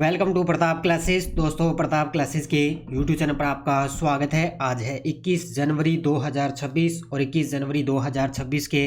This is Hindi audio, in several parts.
Welcome to Pratap classes. दोस्तों, प्रताप क्लासेस के यूट्यूब चैनल पर आपका स्वागत है। आज है 21 जनवरी 2026 और 21 जनवरी 2026 के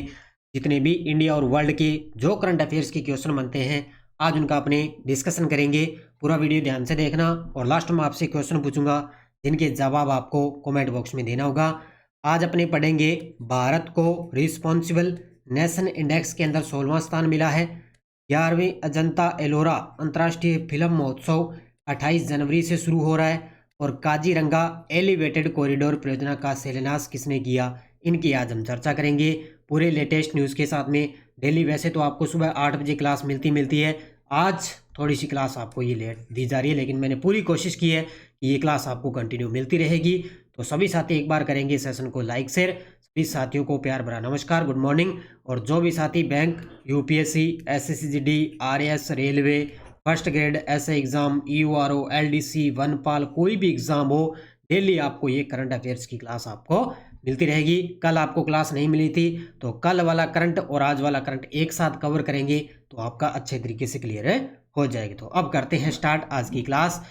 जितने भी इंडिया और वर्ल्ड के जो करंट अफेयर्स के क्वेश्चन बनते हैं, आज उनका अपने डिस्कशन करेंगे। पूरा वीडियो ध्यान से देखना और लास्ट में आपसे क्वेश्चन पूछूंगा जिनके जवाब आपको कमेंट बॉक्स में देना होगा। आज अपने पढ़ेंगे भारत को रिस्पॉन्सिबल नेशन इंडेक्स के अंदर 16वां स्थान मिला है। 11वीं अजंता एलोरा अंतर्राष्ट्रीय फिल्म महोत्सव 28 जनवरी से शुरू हो रहा है और काजीरंगा एलिवेटेड कॉरिडोर परियोजना का शिलान्यास किसने किया, इनकी आज हम चर्चा करेंगे पूरे लेटेस्ट न्यूज़ के साथ में। डेली वैसे तो आपको सुबह 8 बजे क्लास मिलती है, आज थोड़ी सी क्लास आपको ये लेट दी जा रही है, लेकिन मैंने पूरी कोशिश की है कि ये क्लास आपको कंटिन्यू मिलती रहेगी। तो सभी साथी एक बार करेंगे सेशन को लाइक शेयर। सभी साथियों को प्यार भरा नमस्कार, गुड मॉर्निंग। और जो भी साथी bank, UPSC, SSC GD, RAS, railway, first grade, ऐसे एग्जाम, ईयूआरओ, एलडीसी, वनपाल, कोई भी एग्जाम हो, डेली आपको ये करंट अफेयर्स की क्लास आपको मिलती रहेगी। कल आपको क्लास नहीं मिली थी तो कल वाला करंट और आज वाला करंट एक साथ कवर करेंगे तो आपका अच्छे तरीके से क्लियर हो जाएगी। तो अब करते हैं स्टार्ट आज की क्लास।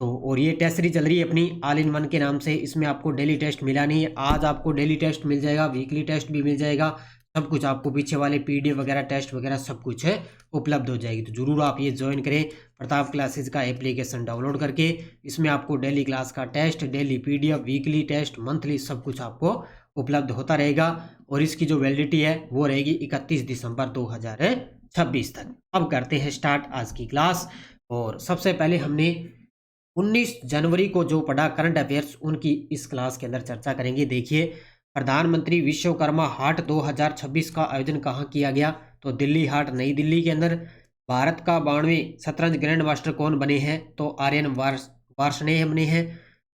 तो और ये टेस्ट सीरीज चल रही है अपनी ऑल इन वन के नाम से। इसमें आपको डेली टेस्ट मिला नहीं है, आज आपको डेली टेस्ट मिल जाएगा, वीकली टेस्ट भी मिल जाएगा, सब कुछ आपको पीछे वाले पीडीएफ वगैरह टेस्ट वगैरह सब कुछ है उपलब्ध हो जाएगी। तो जरूर आप ये ज्वाइन करें प्रताप क्लासेस का एप्लीकेशन डाउनलोड करके। इसमें आपको डेली क्लास का test, daily PDF, weekly test, monthly सब कुछ आपको उपलब्ध होता रहेगा। और इसकी जो वैलिडिटी है वो रहेगी 31 दिसंबर 2026 तक। अब करते हैं स्टार्ट आज की क्लास। और सबसे पहले हमने 19 जनवरी को जो पढ़ा करंट अफेयर्स, उनकी इस क्लास के अंदर चर्चा करेंगे। देखिए, प्रधानमंत्री विश्वकर्मा हाट 2026 का आयोजन कहाँ किया गया? तो दिल्ली हाट, नई दिल्ली के अंदर। भारत का 92वें शतरंज ग्रैंड मास्टर कौन बने हैं? तो आर्यन वार्ष्णेय बने हैं।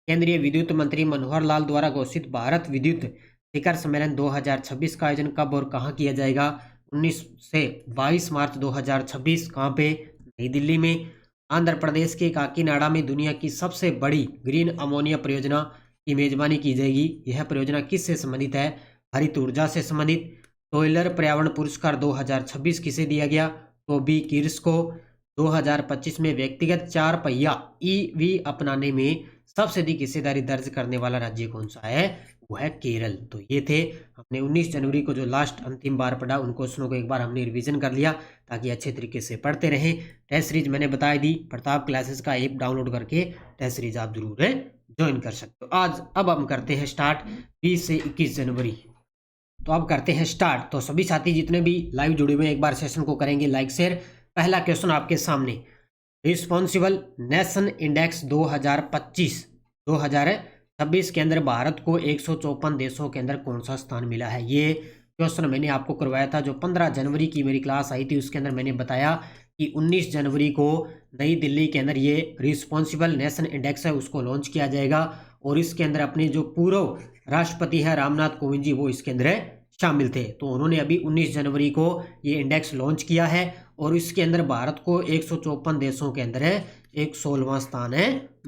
केंद्रीय विद्युत मंत्री मनोहर लाल द्वारा घोषित भारत विद्युत शिखर सम्मेलन 2026 का आयोजन कब और कहाँ किया जाएगा? 19 से 22 मार्च 2026। कहाँ पे? नई दिल्ली में। आंध्र प्रदेश के काकीनाडा में दुनिया की सबसे बड़ी ग्रीन अमोनिया परियोजना की मेजबानी की जाएगी। यह परियोजना किससे संबंधित है? हरित ऊर्जा से संबंधित। टॉयलर पर्यावरण पुरस्कार 2026 किसे दिया गया? तो बी किर्स को। 2025 में व्यक्तिगत 4 पहिया ईवी अपनाने में सबसे अधिक हिस्सेदारी दर्ज करने वाला राज्य कौन सा है? वो है केरल। तो ये थे हमने 19 जनवरी को जो लास्ट अंतिम बार पढ़ा, उन क्वेश्चनों को एक बार हमने रिवीजन कर लिया ताकि अच्छे तरीके से पढ़ते रहें। टेस्ट सीरीज मैंने बता दी, प्रताप क्लासेस का ऐप डाउनलोड करके टेस्ट सीरीज आप जरूर ज्वाइन कर सकते हो। अब हम करते हैं स्टार्ट 20 से 21 जनवरी। तो अब करते हैं स्टार्ट। तो सभी साथी जितने भी लाइव जुड़े हुए हैं एक बार सेशन को करेंगे लाइक शेयर। पहला क्वेश्चन आपके सामने, रिस्पॉन्सिबल नेशन इंडेक्स 2026 के अंदर भारत को 154 देशों के अंदर कौन सा स्थान मिला है? ये क्वेश्चन मैंने आपको करवाया था, जो 15 जनवरी की मेरी क्लास आई थी उसके अंदर मैंने बताया कि 19 जनवरी को नई दिल्ली के अंदर ये रिस्पॉन्सिबल नेशन इंडेक्स है उसको लॉन्च किया जाएगा। और इसके अंदर अपने जो पूर्व राष्ट्रपति है रामनाथ कोविंद जी, वो इसके अंदर शामिल थे। तो उन्होंने अभी 19 जनवरी को ये इंडेक्स लॉन्च किया है और इसके अंदर भारत को 154 देशों के अंदर 116वां स्थान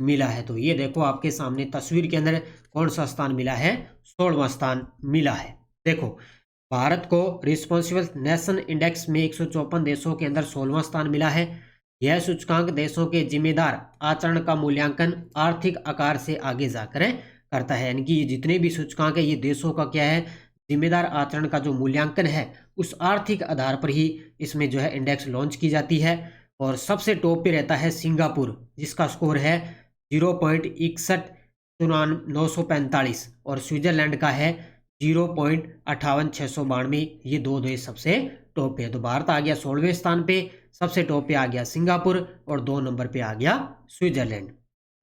मिला है। तो ये देखो आपके सामने तस्वीर के अंदर कौन सा स्थान मिला है? 16वां स्थान मिला है। देखो, भारत को रिस्पॉन्सिबल नेशन इंडेक्स में 154 देशों के अंदर 16वां स्थान मिला है। यह सूचकांक देशों के जिम्मेदार आचरण का मूल्यांकन आर्थिक आकार से आगे जाकर करता है। यानी कि जितने भी सूचकांक है ये देशों का क्या है? जिम्मेदार आचरण का जो मूल्यांकन है उस आर्थिक आधार पर ही इसमें जो है इंडेक्स लॉन्च की जाती है। और सबसे टॉप पे रहता है सिंगापुर, जिसका स्कोर है 0.61 और स्विट्जरलैंड का है 0.58 ये दो देश सबसे टॉप पे है। तो भारत आ गया 16वें स्थान पे, सबसे टॉप पे आ गया सिंगापुर और 2 नंबर पे आ गया स्विट्जरलैंड।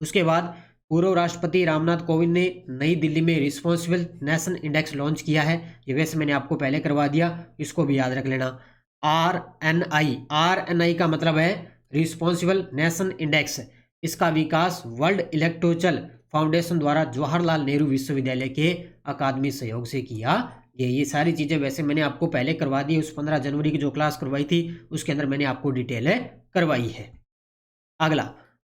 उसके बाद पूर्व राष्ट्रपति रामनाथ कोविंद ने नई दिल्ली में रिस्पॉन्सिबल नेशन इंडेक्स लॉन्च किया है। ये वैसे मैंने आपको पहले करवा दिया, इसको भी याद रख लेना। आरएनआई का मतलब है रिस्पॉन्सिबल नेशन इंडेक्स। इसका विकास वर्ल्ड इलेक्टोरल फाउंडेशन द्वारा जवाहरलाल नेहरू विश्वविद्यालय के अकादमी सहयोग से किया। ये सारी चीज़ें वैसे मैंने आपको पहले करवा दी, उस 15 जनवरी की जो क्लास करवाई थी उसके अंदर मैंने आपको डिटेल करवाई है। अगला,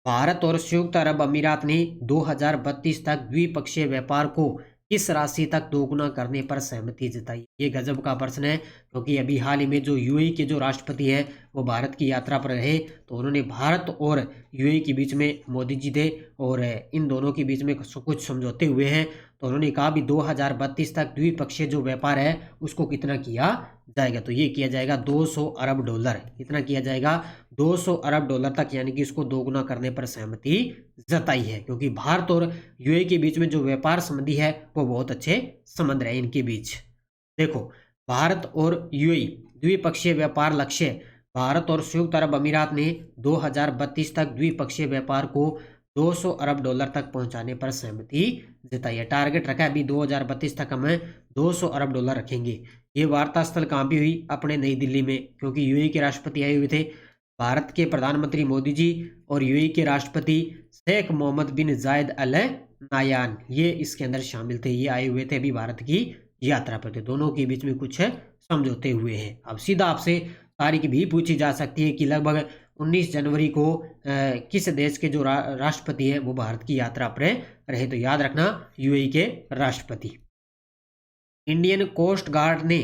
भारत और संयुक्त अरब अमीरात ने 2032 तक द्विपक्षीय व्यापार को किस राशि तक दोगुना करने पर सहमति जताई? ये गजब का प्रश्न है। क्योंकि अभी हाल ही में जो यूएई के जो राष्ट्रपति है वो भारत की यात्रा पर रहे, तो उन्होंने भारत और यूएई के बीच में मोदी जी थे और इन दोनों के बीच में कुछ समझौते हुए हैं। तो उन्होंने कहा भी 2032 तक द्विपक्षीय जो व्यापार है उसको कितना किया जाएगा, तो ये किया जाएगा 200 अरब डॉलर। कितना किया जाएगा? 200 अरब डॉलर तक, यानी कि इसको दोगुना करने पर सहमति जताई है, क्योंकि भारत और यूएई के बीच में जो व्यापार संबंधी है वो बहुत अच्छे संबंध रहे इनके बीच। देखो, भारत और यूएई द्विपक्षीय व्यापार लक्ष्य, भारत और संयुक्त अरब अमीरात ने 2032 तक द्विपक्षीय व्यापार को 200 अरब डॉलर तक पहुंचाने पर सहमति जताई है। टारगेट रखा है अभी 2032 तक हम 200 अरब डॉलर रखेंगे। ये वार्ता स्थल कहाँ पे हुई? अपने नई दिल्ली में, क्योंकि यूएई के राष्ट्रपति आए हुए थे। भारत के प्रधानमंत्री मोदी जी और यूएई के राष्ट्रपति शेख मोहम्मद बिन जायद अल नायान, ये इसके अंदर शामिल थे। ये आए हुए थे अभी भारत की यात्रा पर थे। दोनों के बीच में कुछ समझौते हुए हैं। अब सीधा आपसे तारीख भी पूछी जा सकती है कि लगभग 19 जनवरी को किस देश के जो राष्ट्रपति है वो भारत की यात्रा पर रहे, तो याद रखना यूएई के राष्ट्रपति। इंडियन कोस्ट गार्ड ने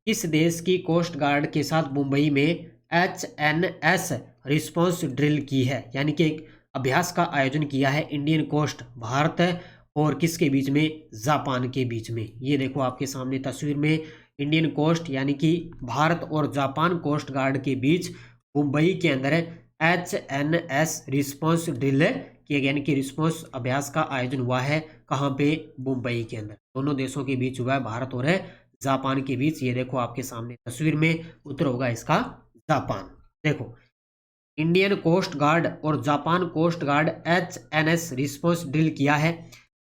किस देश की कोस्ट गार्ड के साथ मुंबई में HNS रिस्पॉन्स ड्रिल की है, यानी कि एक अभ्यास का आयोजन किया है इंडियन कोस्ट, भारत और किसके बीच में? जापान के बीच में। ये देखो आपके सामने तस्वीर में इंडियन कोस्ट यानी कि भारत और जापान कोस्ट गार्ड के बीच मुंबई के अंदर HNS रिस्पॉन्स ड्रिल किया गया, यानी कि रिस्पॉन्स अभ्यास का आयोजन हुआ है। कहाँ पे? मुंबई के अंदर। दोनों देशों के बीच हुआ है, भारत और जापान के बीच। ये देखो आपके सामने तस्वीर में, उत्तर होगा इसका जापान। देखो, इंडियन कोस्ट गार्ड और Japan coast guard HNS response drill किया है।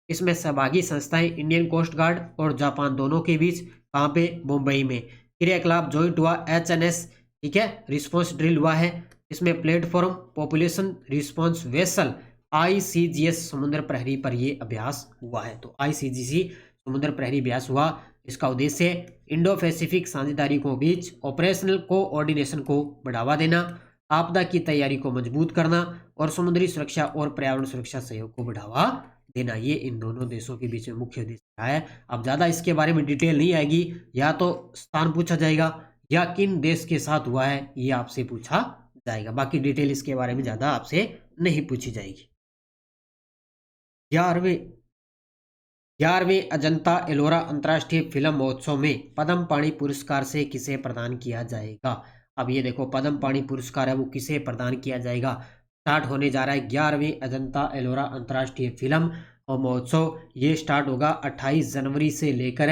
इसमें सहभागी संस्थाएं इंडियन कोस्ट गार्ड और जापान दोनों के बीच, कहाँ पे? मुंबई में। क्रियाकलाप ज्वाइंट हुआ HNS, ठीक है, रिस्पॉन्स ड्रिल हुआ है। इसमें platform population response vessel ICGS समुद्र प्रहरी पर ये अभ्यास हुआ है। तो ICGC समुद्र प्रहरी अभ्यास हुआ। इसका उद्देश्य इंडो पैसिफिक साझेदारी के बीच ऑपरेशनल कोऑर्डिनेशन को बढ़ावा देना, आपदा की तैयारी को मजबूत करना और समुद्री सुरक्षा और पर्यावरण सुरक्षा सहयोग को बढ़ावा देना। ये इन दोनों देशों के बीच में मुख्य उद्देश्य है। अब ज़्यादा इसके बारे में डिटेल नहीं आएगी, या तो स्थान पूछा जाएगा या किन देश के साथ हुआ है ये आपसे पूछा जाएगा। बाकी डिटेल इसके बारे में ज़्यादा आपसे नहीं पूछी जाएगी। 11वें अजंता एलोरा अंतर्राष्ट्रीय फिल्म महोत्सव में पद्म पाणि पुरस्कार से किसे प्रदान किया जाएगा? अब ये देखो, पद्म पाणि पुरस्कार है वो किसे प्रदान किया जाएगा? स्टार्ट होने जा रहा है 11वें अजंता एलोरा अंतर्राष्ट्रीय फिल्म और महोत्सव। ये स्टार्ट होगा 28 जनवरी से लेकर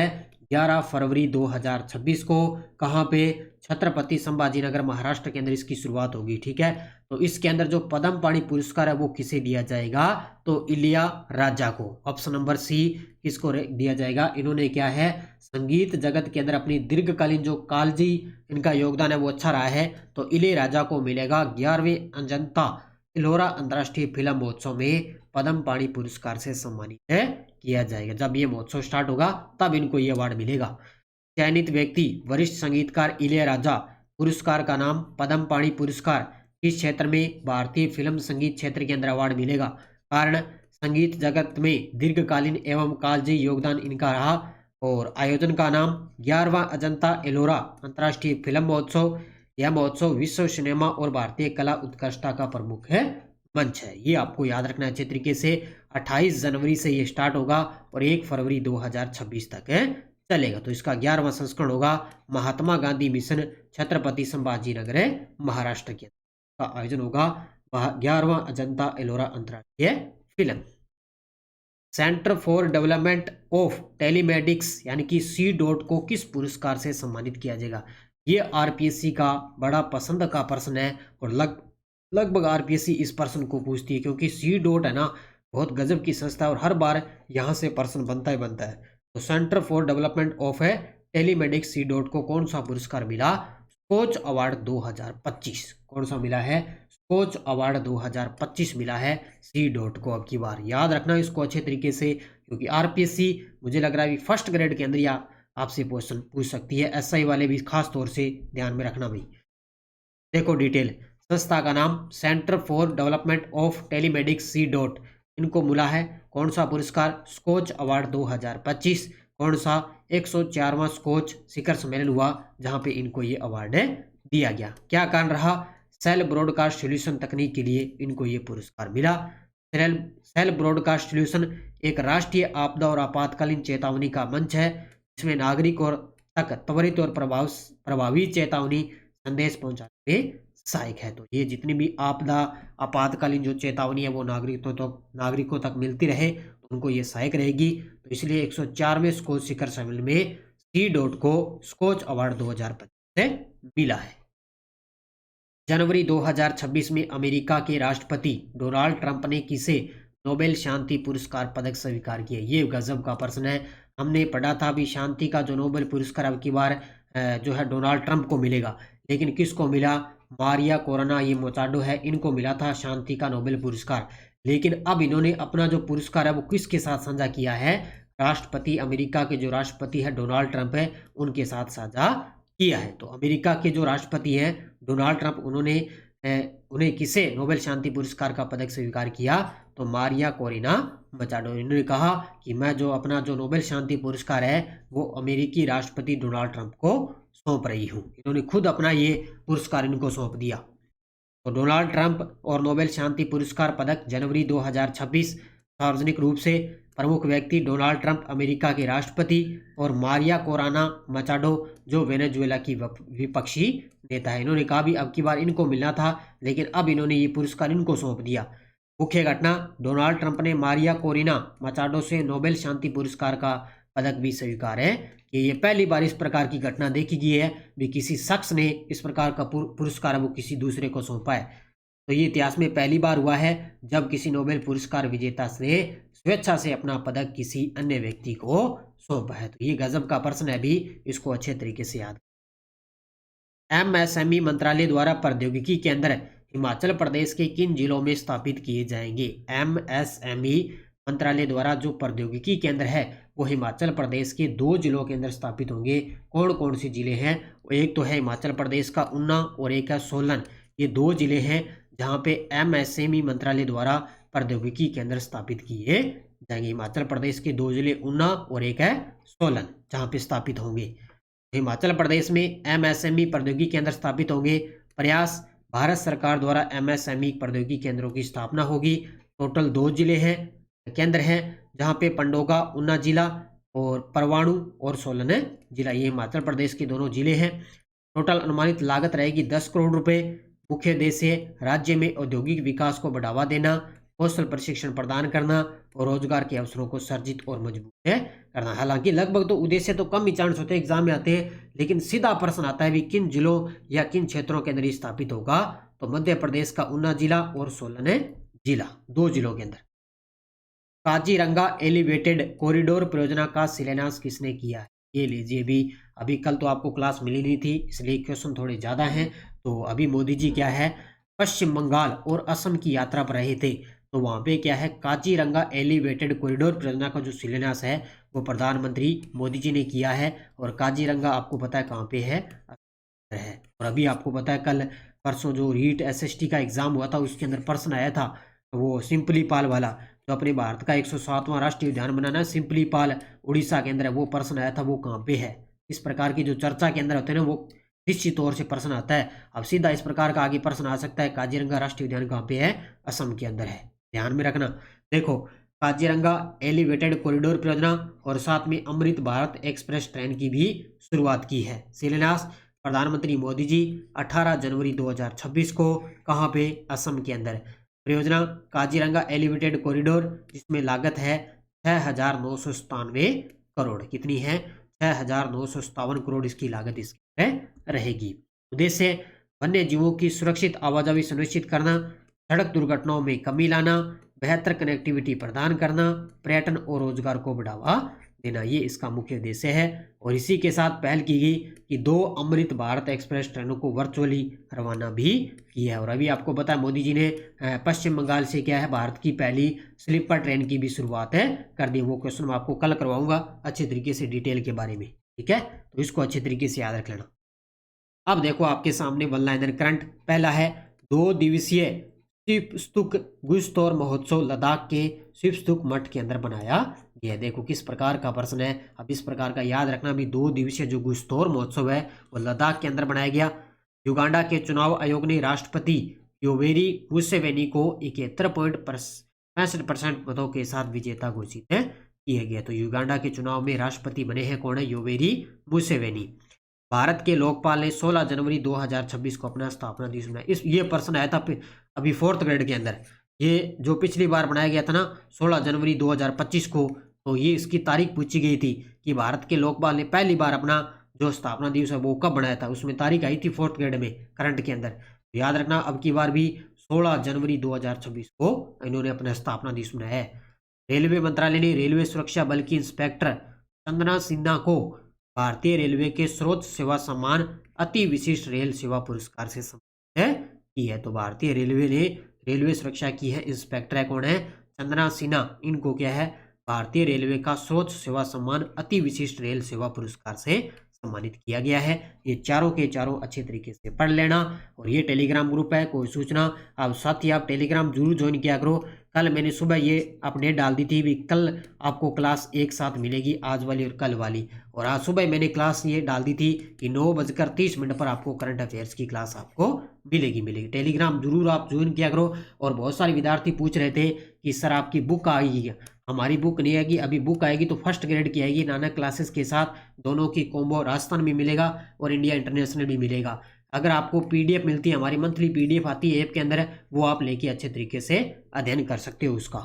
11 फरवरी 2026 को। कहाँ पे? छत्रपति संभाजीनगर महाराष्ट्र के अंदर इसकी शुरुआत होगी, ठीक है। तो इसके अंदर जो पद्म पाणि पुरस्कार है वो किसे दिया जाएगा? तो इलिया राजा को। ऑप्शन नंबर सी किसको दिया जाएगा? इन्होंने क्या है, संगीत जगत के अंदर अपनी दीर्घकालीन जो कालजी इनका योगदान है वो अच्छा रहा है, तो इलिया राजा को मिलेगा 11वें अजंता एलोरा अंतर्राष्ट्रीय फिल्म महोत्सव में पद्म पाणि पुरस्कार से सम्मानित किया जाएगा। जब ये महोत्सव स्टार्ट होगा तब इनको ये अवार्ड मिलेगा। चयनित व्यक्ति वरिष्ठ संगीतकार इलिया राजा। पुरस्कार का नाम पद्म पाणि पुरस्कार। किस क्षेत्र में? भारतीय फिल्म संगीत क्षेत्र के अंदर अवार्ड मिलेगा। कारण संगीत जगत में दीर्घकालीन एवं कालजयी योगदान इनका रहा। और आयोजन का नाम 11वां अजंता एलोरा अंतर्राष्ट्रीय फिल्म महोत्सव। यह महोत्सव विश्व सिनेमा और भारतीय कला उत्कृष्टता का प्रमुख मंच है। ये आपको याद रखना है अच्छे तरीके से। 28 जनवरी से ये स्टार्ट होगा और 1 फरवरी 2026 तक चलेगा। तो इसका 11वां संस्करण होगा महात्मा गांधी मिशन छत्रपति संभाजीनगर महाराष्ट्र के का आयोजन होगा 11वां अजंता एलोरा अंतर्राष्ट्रीय film. Centre for development of telematics यानी कि C.DOT को किस पुरस्कार से सम्मानित किया जाएगा? ये RPSC का बड़ा पसंद का प्रश्न है और लगभग RPSC इस प्रश्न को पूछती है, क्योंकि C.DOT है ना बहुत गजब की संस्था है और हर बार यहाँ से प्रश्न बनता ही बनता है। तो centre for development of telematics C.DOT को कौन सा पुरस्कार मिला? Skoch award 2025। कौन सा मिला है? स्कोच अवार्ड 2025 मिला है C.DOT को। अब की बार याद रखना इसको अच्छे तरीके से, क्योंकि RPSC मुझे लग रहा है फर्स्ट ग्रेड के अंदर या आपसे क्वेश्चन पूछ सकती है। SI वाले भी खास तौर से ध्यान में रखना भाई। देखो डिटेल, संस्था का नाम centre for development of telematics C.DOT। इनको मिला है कौन सा पुरस्कार? Skoch award 2025। कौन सा? 104वां स्कोच शिखर सम्मेलन हुआ जहां पे इनको ये अवार्ड दिया गया। क्या कारण रहा? सेल ब्रॉडकास्ट सॉल्यूशन तकनीक के लिए इनको ये पुरस्कार मिला। सेल ब्रॉडकास्ट सॉल्यूशन एक राष्ट्रीय आपदा और आपातकालीन चेतावनी का मंच है, इसमें नागरिक और तक त्वरित और प्रभावी चेतावनी संदेश पहुंचाने में सहायक है। तो ये जितनी भी आपदा आपातकालीन जो चेतावनी है वो नागरिकों तक मिलती रहे, तो उनको ये सहायक रहेगी। तो इसलिए 104वें स्कोच शिखर सम्मेलन में C. को स्कोच अवार्ड 2025 से मिला है। जनवरी 2026 में अमेरिका के राष्ट्रपति डोनाल्ड ट्रंप ने किसे नोबेल शांति पुरस्कार पदक स्वीकार किया? ये गजब का प्रश्न है। हमने पढ़ा था भी शांति का जो नोबेल पुरस्कार अब की बार जो है डोनाल्ड ट्रंप को मिलेगा, लेकिन किसको मिला? मारिया कोरोना ये मोचाडो है, इनको मिला था शांति का नोबेल पुरस्कार। लेकिन अब इन्होंने अपना जो पुरस्कार है वो किसके साथ साझा किया है? राष्ट्रपति, अमेरिका के जो राष्ट्रपति है डोनाल्ड ट्रंप है, उनके साथ साझा किया है। तो अमेरिका के जो राष्ट्रपति हैं डोनाल्ड ट्रंप, उन्हें किसे नोबेल शांति पुरस्कार का पदक स्वीकार किया? तो मारिया कोरिना मचाडो। इन्होंने कहा कि मैं जो अपना जो नोबेल शांति पुरस्कार है वो अमेरिकी राष्ट्रपति डोनाल्ड ट्रंप को सौंप रही हूँ। इन्होंने खुद अपना ये पुरस्कार इनको सौंप दिया। तो डोनाल्ड ट्रंप और नोबेल शांति पुरस्कार पदक जनवरी 2026 सार्वजनिक रूप से प्रमुख व्यक्ति डोनाल्ड ट्रंप अमेरिका के राष्ट्रपति और मारिया कोराना मचाडो जो वेनेजुएला की विपक्षी नेता है। इन्होंने कहा भी अब की बार इनको मिलना था, लेकिन अब इन्होंने ये पुरस्कार इनको सौंप दिया। मुख्य घटना, डोनाल्ड ट्रंप ने मारिया कोरिना मचाडो से नोबेल शांति पुरस्कार का पदक भी स्वीकार है कि ये पहली बार इस प्रकार की घटना देखी गई है भी किसी शख्स ने इस प्रकार का पुरस्कार वो किसी दूसरे को सौंपा है। तो ये इतिहास में पहली बार हुआ है जब किसी नोबेल पुरस्कार विजेता ने स्वेच्छा से अपना पदक किसी अन्य व्यक्ति को सौंपा है। तो ये गजब का प्रश्न है, भी इसको अच्छे तरीके से याद। MSME मंत्रालय द्वारा प्रौद्योगिकी केंद्र हिमाचल प्रदेश के किन जिलों में स्थापित किए जाएंगे? MSME मंत्रालय द्वारा जो प्रौद्योगिकी केंद्र है वो हिमाचल प्रदेश के 2 जिलों के अंदर स्थापित होंगे। कौन कौन से जिले हैं? एक तो है हिमाचल प्रदेश का ऊना और एक है सोलन। ये 2 जिले हैं जहां पे MSME मंत्रालय द्वारा प्रौद्योगिकी केंद्र स्थापित किए जाएंगे। हिमाचल प्रदेश के 2 जिले ऊना और एक है सोलन जहां पे स्थापित होंगे। हिमाचल प्रदेश में MSME प्रौद्योगिकी केंद्र स्थापित होंगे। प्रयास, भारत सरकार द्वारा MSME प्रौद्योगिकी केंद्रों की स्थापना होगी। टोटल 2 जिले हैं, केंद्र हैं जहां पे पंडोगा ऊना जिला और परवाणु और सोलन जिला, ये हिमाचल प्रदेश के दोनों जिले हैं। टोटल अनुमानित लागत रहेगी 10 करोड़ रुपए। मुख्य उद्देश्य राज्य में औद्योगिक विकास को बढ़ावा देना, कौशल प्रशिक्षण प्रदान करना और रोजगार के अवसरों को सर्जित और मजबूत करना। हालांकि लगभग तो उद्देश्य तो कम ही चांस होते हैं एग्जाम में आते हैं, लेकिन सीधा प्रश्न आता है भी किन जिलों या किन क्षेत्रों के अंदर स्थापित होगा? तो मध्य प्रदेश का ऊना जिला और सोलन जिला, 2 जिलों के अंदर। काजीरंगा एलिवेटेड कॉरिडोर परियोजना का शिलान्यास किसने किया है? ये लीजिए, भी अभी कल तो आपको क्लास मिली नहीं थी इसलिए क्वेश्चन थोड़े ज़्यादा हैं। तो अभी मोदी जी क्या है पश्चिम बंगाल और असम की यात्रा पर रहे थे, तो वहाँ पे क्या है काजीरंगा एलिवेटेड कॉरिडोर परियोजना का जो शिलान्यास है वो प्रधानमंत्री मोदी जी ने किया है। और काजीरंगा आपको पता है कहाँ पे है? और अभी आपको पता है कल परसों जो रीट SST का एग्जाम हुआ था उसके अंदर प्रश्न आया था वो सिंपली पाल वाला, जो अपने भारत का 107वां राष्ट्रीय उद्यान बनाना है सिंपली पाल उड़ीसा के अंदर है, वो प्रश्न आया था वो कहाँ पे है। इस प्रकार की जो चर्चा के अंदर होते हैं ना वो निश्चित तौर से प्रश्न आता है। अब सीधा इस प्रकार का आगे प्रश्न आ सकता है काजीरंगा राष्ट्रीय उद्यान कहाँ पे है? असम के अंदर है, ध्यान में रखना। देखो काजीरंगा एलिवेटेड कॉरिडोर परियोजना और साथ में अमृत भारत एक्सप्रेस ट्रेन की भी शुरुआत की है। शिलान्यास प्रधानमंत्री मोदी जी 18 जनवरी 2026 को कहाँ पे? असम के अंदर। परियोजना काजीरंगा एलिवेटेड कॉरिडोर जिसमें लागत है 6,997 करोड़। कितनी है? 6,957 करोड़ इसकी लागत इसकी रहेगी। उद्देश्य वन्य जीवों की सुरक्षित आवाजाही सुनिश्चित करना, सड़क दुर्घटनाओं में कमी लाना, बेहतर कनेक्टिविटी प्रदान करना, पर्यटन और रोजगार को बढ़ावा देना, ये इसका मुख्य उद्देश्य है। और इसी के साथ पहल की गई कि 2 अमृत भारत एक्सप्रेस ट्रेनों को वर्चुअली रवाना भी किया है। और अभी आपको पता है मोदी जी ने पश्चिम बंगाल से क्या है भारत की पहली स्लीपर ट्रेन की भी शुरुआत कर दी। वो क्वेश्चन मैं आपको कल करवाऊंगा अच्छे तरीके से डिटेल के बारे में, ठीक है? तो इसको अच्छे तरीके से याद रख लेना। अब देखो आपके सामने वन लाइनर करंट, पहला है 2 दिवसीय शिवस्तुक गुस्तौर महोत्सव लद्दाख के शिवस्तुक मठ के अंदर बनाया गया। देखो किस प्रकार का प्रश्न है। अब इस प्रकार का याद रखना भी 2 दिवसीय जो गुस्तौर महोत्सव है वो लद्दाख के अंदर बनाया गया। युगांडा के चुनाव आयोग ने राष्ट्रपति योवेरी मुसेवेनी को 71.65% मतों के साथ विजेता घोषित है किया गया। तो युगांडा के चुनाव में राष्ट्रपति बने हैं कौन है? Yoweri Museveni. भारत के लोकपाल ने 16 जनवरी 2026 को अपना स्थापना दिवस मनाया। ये प्रश्न आया था अभी 4th ग्रेड के अंदर। ये जो पिछली बार बनाया गया था ना 16 जनवरी 2025 को, तो ये इसकी तारीख पूछी गई थी कि भारत के लोकपाल ने पहली बार अपना जो स्थापना दिवस है वो कब बनाया था। उसमें तारीख आई थी 4th ग्रेड में करंट के अंदर। तो याद रखना अब की बार भी 16 जनवरी 2026 को इन्होंने अपना स्थापना दिवस मनाया है। रेलवे मंत्रालय ने रेलवे सुरक्षा बल की इंस्पेक्टर चंदना सिन्हा को भारतीय रेलवे के स्रोत सेवा सम्मान अति विशिष्ट रेल सेवा पुरस्कार से सम्मानित की है। तो भारतीय रेलवे ने रेलवे सुरक्षा की है इंस्पेक्टर है कौन है? चंदना सिन्हा। इनको क्या है? भारतीय रेलवे का स्रोत सेवा सम्मान अति विशिष्ट रेल सेवा पुरस्कार से सम्मानित किया गया है। ये चारों के चारों अच्छे तरीके से पढ़ लेना। और ये टेलीग्राम ग्रुप है, कोई सूचना आप साथ ही आप टेलीग्राम जरूर ज्वाइन किया करो। कल मैंने सुबह ये अपडेट डाल दी थी भी कल आपको क्लास एक साथ मिलेगी, आज वाली और कल वाली। और आज सुबह मैंने क्लास ये डाल दी थी कि 9:30 पर आपको करंट अफेयर्स की क्लास आपको मिलेगी। टेलीग्राम जरूर आप ज्वाइन किया करो। और बहुत सारे विद्यार्थी पूछ रहे थे कि सर आपकी बुक आएगी। हमारी बुक नहीं आएगी, अभी बुक आएगी तो 1st ग्रेड की आएगी नानक क्लासेस के साथ। दोनों की कॉम्बो राजस्थान में मिलेगा और इंडिया इंटरनेशनल भी मिलेगा। अगर आपको पीडीएफ मिलती है, हमारी मंथली पीडीएफ आती है ऐप के अंदर, वो आप लेके अच्छे तरीके से अध्ययन कर सकते हो उसका।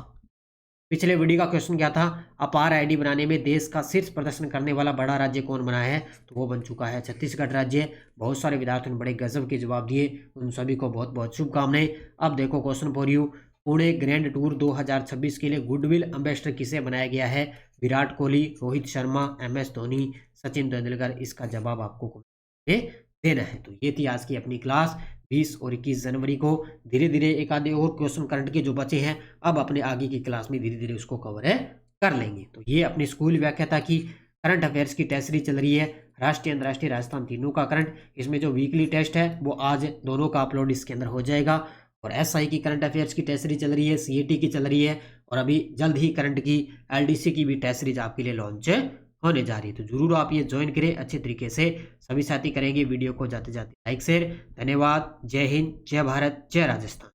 पिछले वीडियो का क्वेश्चन क्या था? अपार आईडी बनाने में देश का शीर्ष प्रदर्शन करने वाला बड़ा राज्य कौन बना है? तो वो बन चुका है छत्तीसगढ़ राज्य। बहुत सारे विद्यार्थियों ने बड़े गजब के जवाब दिए, उन सभी को बहुत बहुत शुभकामनाएं। अब देखो question for you, Pune grand tour 2026 के लिए गुडविल एम्बेसडर किसे बनाया गया है? विराट कोहली, रोहित शर्मा, MS धोनी, सचिन तेंदुलकर। इसका जवाब आपको देना है। तो ये थी आज की अपनी क्लास 20 और 21 जनवरी को। धीरे धीरे एक आधे और क्वेश्चन करंट के जो बचे हैं अब अपने आगे की क्लास में धीरे धीरे उसको कवर कर लेंगे। तो ये अपनी स्कूल व्याख्याता की करंट अफेयर्स की टेस्ट सीरीज चल रही है, राष्ट्रीय अंतर्राष्ट्रीय राजस्थान तीनों का करंट। इसमें जो वीकली टेस्ट है वो आज दोनों का अपलोड इसके अंदर हो जाएगा। और SI की करंट अफेयर्स की टेस्ट सीरीज चल रही है, CAT की चल रही है, और अभी जल्द ही करंट की LDC की भी टेस्ट सीरीज आपके लिए लॉन्च होने जा रही है। तो जरूर आप ये ज्वाइन करें अच्छे तरीके से। सभी साथी करेंगे वीडियो को जाते जाते लाइक शेयर। धन्यवाद। जय हिंद, जय भारत, जय राजस्थान।